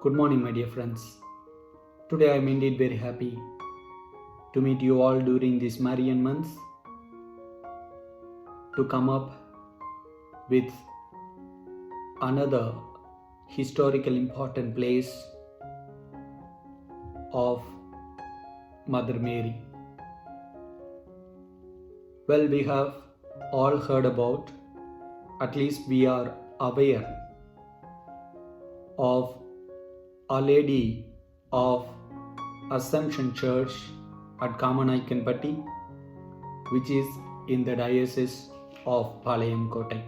Good morning, my dear friends. Today I am indeed very happy to meet you all during these Marian months to come up with another historical important place of Mother Mary. Well, we have all heard about, at least we are aware of Our Lady of Assumption Church at Kamanaikanpatti, which is in the diocese of Palayamkottai,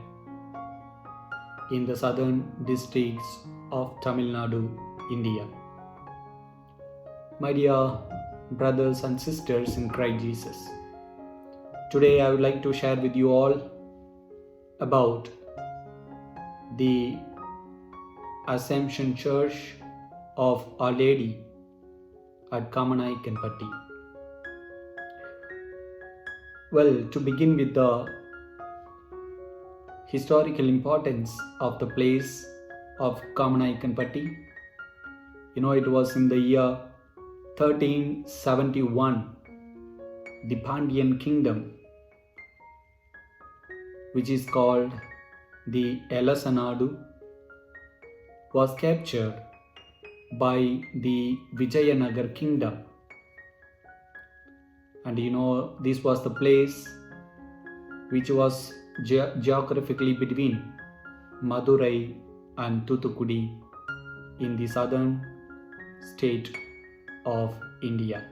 in the southern districts of Tamil Nadu, India. My dear brothers and sisters in Christ Jesus, today I would like to share with you all about the Assumption Church of Our Lady at Kamanaikanpatti. Well, to begin with the historical importance of the place of Kamanaikanpatti, it was in the year 1371, the Pandyan kingdom, which is called the Elasanadu, was captured by the Vijayanagar kingdom. And this was the place which was geographically between Madurai and Thoothukudi in the southern state of India.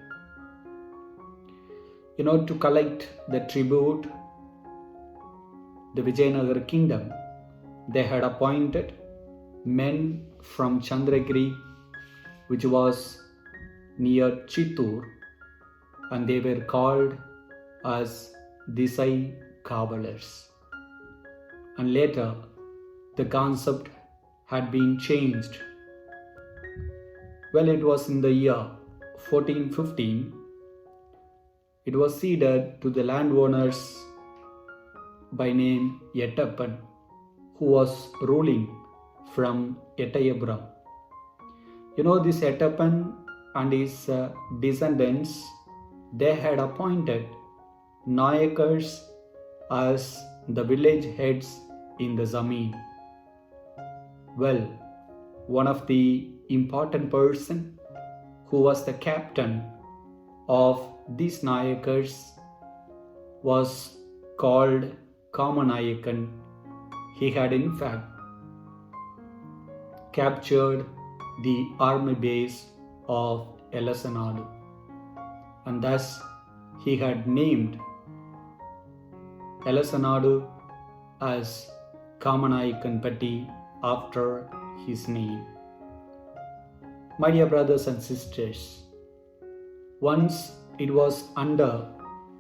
To collect the tribute, the Vijayanagar kingdom, they had appointed men from Chandragiri, which was near Chittoor, and they were called as Disai Kavalars. And later, the concept had been changed. Well, it was in the year 1415. It was ceded to the landowners by name Yettappan, who was ruling from Ettayapuram. This Yettappan and his descendants, they had appointed Nayakars as the village heads in the Zameen. Well, one of the important person who was the captain of these Nayakars was called Kamanayakan. He had in fact captured the army base of Elasanadu, and thus he had named Elasanadu as Kamanaikanpatti after his name. My dear brothers and sisters, once it was under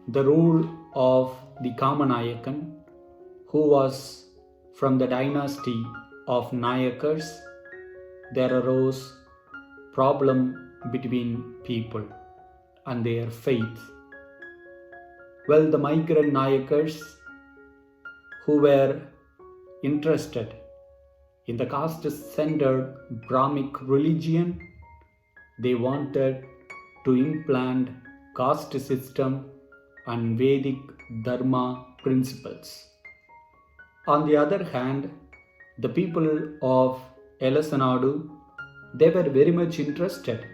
the rule of the Kamanayakan, who was from the dynasty of Nayakars, there arose problem between people and their faith. Well, the migrant Nayakars who were interested in the caste-centered Brahmic religion, they wanted to implant caste system and Vedic Dharma principles. On the other hand, the people of Elasanadu, they were very much interested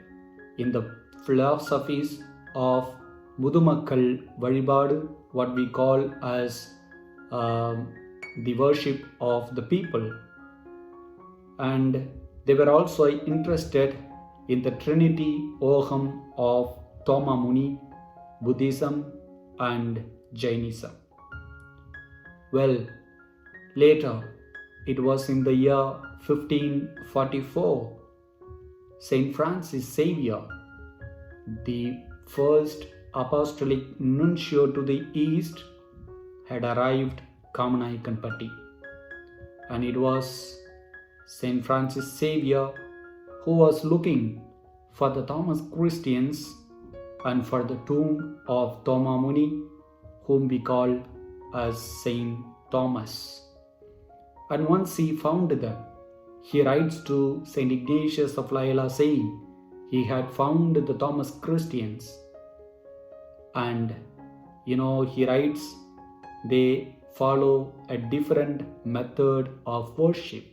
in the philosophies of Mudumakkal Valibadu, what we call as the worship of the people. And they were also interested in the Trinity Oham of Thoma Muni, Buddhism and Jainism. Well, later, it was in the year 1544, Saint Francis Xavier, the first apostolic nuncio to the east, had arrived Kamanaikanpatti, and it was Saint Francis Xavier who was looking for the Thomas Christians and for the tomb of Thoma Muni, whom we call as Saint Thomas. And once he found them, he writes to St. Ignatius of Loyola saying he had found the Thomas Christians, and he writes they follow a different method of worship.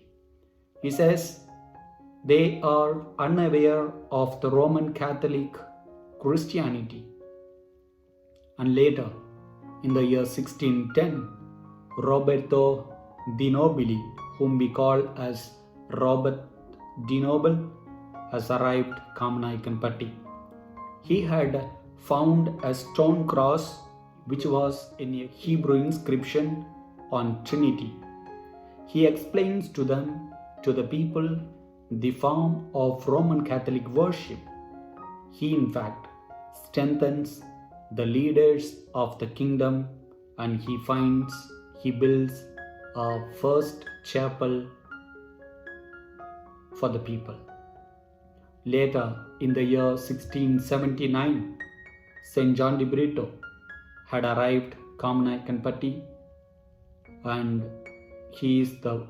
He says they are unaware of the Roman Catholic Christianity. And later, in the year 1610, Roberto di Nobili, whom we call as Robert di Noble, has arrived Kamanaikenpatti. He had found a stone cross which was in a Hebrew inscription on Trinity. He explains to the people, the form of Roman Catholic worship. He, in fact, strengthens the leaders of the kingdom, and he builds a first chapel for the people. Later, in the year 1679, St. John de Brito had arrived Kamanaikenpatti, and he is the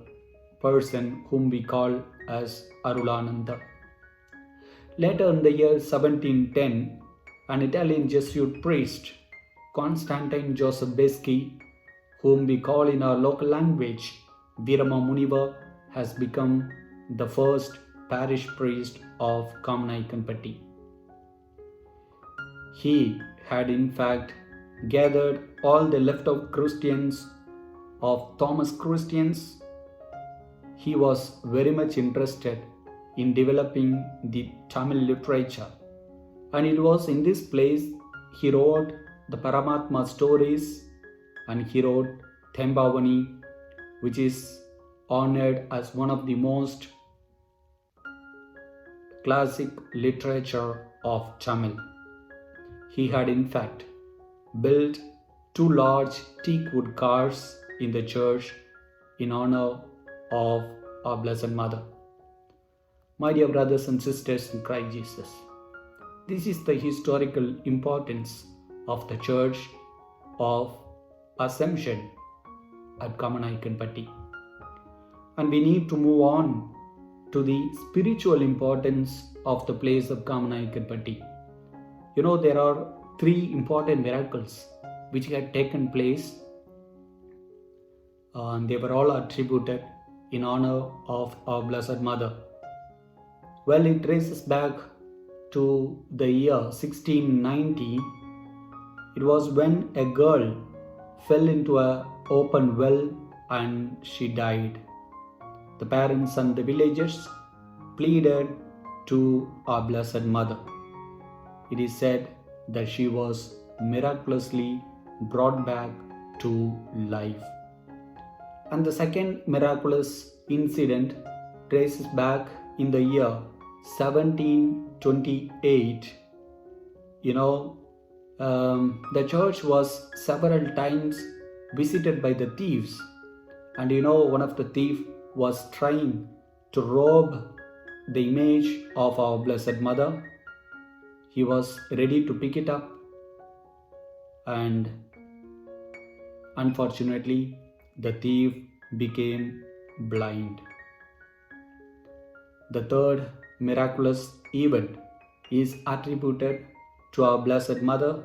person whom we call as Arulananda. Later in the year 1710, an Italian Jesuit priest, Constantine Joseph Beschi, whom we call in our local language Virama Muniva, has become the first parish priest of Kamanaikenpatti. He had in fact gathered all the left-out Christians of Thomas Christians. He was very much interested in developing the Tamil literature, and it was in this place he wrote the Paramatma stories, and he wrote Thembavani, which is honored as one of the most classic literature of Tamil. He had in fact built 2 large teak wood cars in the church in honor of our Blessed Mother. My dear brothers and sisters in Christ Jesus, this is the historical importance of the Church of Assumption at Kamanaikenpatti. And we need to move on to the spiritual importance of the place of Kamanaikenpatti. There are 3 important miracles which had taken place, and they were all attributed in honor of our Blessed Mother. Well, it traces back to the year 1690. It was when a girl fell into an open well and she died. The parents and the villagers pleaded to our Blessed Mother. It is said that she was miraculously brought back to life. And the second miraculous incident traces back in the year 1728. The church was several times visited by the thieves, and one of the thieves was trying to rob the image of our Blessed Mother. He was ready to pick it up, and unfortunately the thief became blind. The third miraculous event is attributed to our Blessed Mother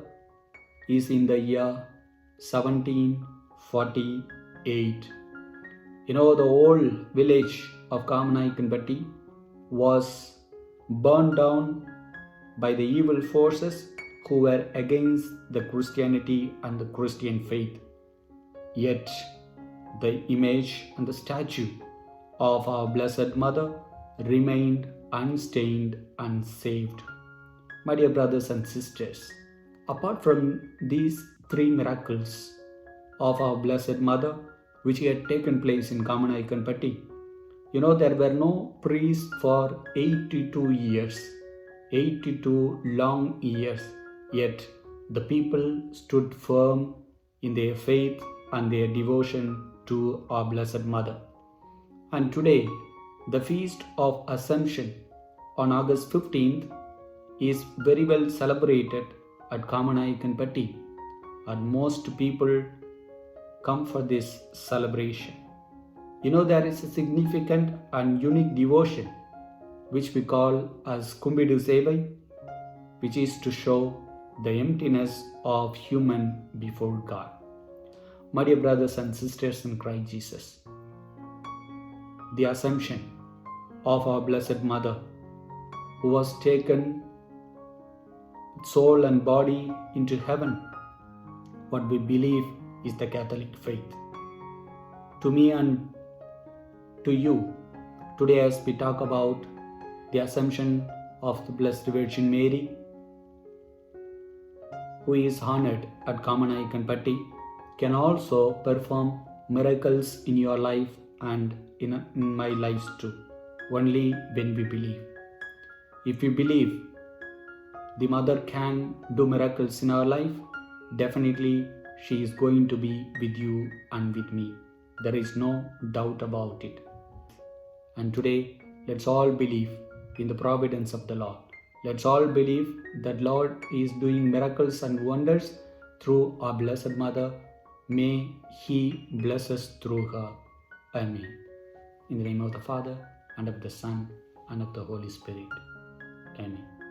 is in the year 1748. The whole village of Kamanaikenpatti was burned down by the evil forces who were against the Christianity and the Christian faith. Yet the image and the statue of our Blessed Mother remained unstained and saved. My dear brothers and sisters, apart from these 3 miracles of our Blessed Mother which had taken place in Kamanaikenpatti, there were no priests for 82 years, 82 long years, yet the people stood firm in their faith and their devotion to our Blessed Mother. And today, the Feast of Assumption on August 15th is very well celebrated at Kamanaikenpatti, and most people come for this celebration. There is a significant and unique devotion which we call as Kumbidu Sevai, which is to show the emptiness of human before God. My dear brothers and sisters in Christ Jesus, the Assumption of our Blessed Mother, who was taken soul and body into heaven, what we believe is the Catholic faith. To me and to you, today as we talk about the Assumption of the Blessed Virgin Mary, who is honored at Kamanai can also perform miracles in your life and in my lives too, only when we believe. If we believe the Mother can do miracles in our life, definitely she is going to be with you and with me. There is no doubt about it. And today, let's all believe in the providence of the Lord. Let's all believe that Lord is doing miracles and wonders through our Blessed Mother. May He bless us through her. Amen. In the name of the Father, and of the Son, and of the Holy Spirit. Amen.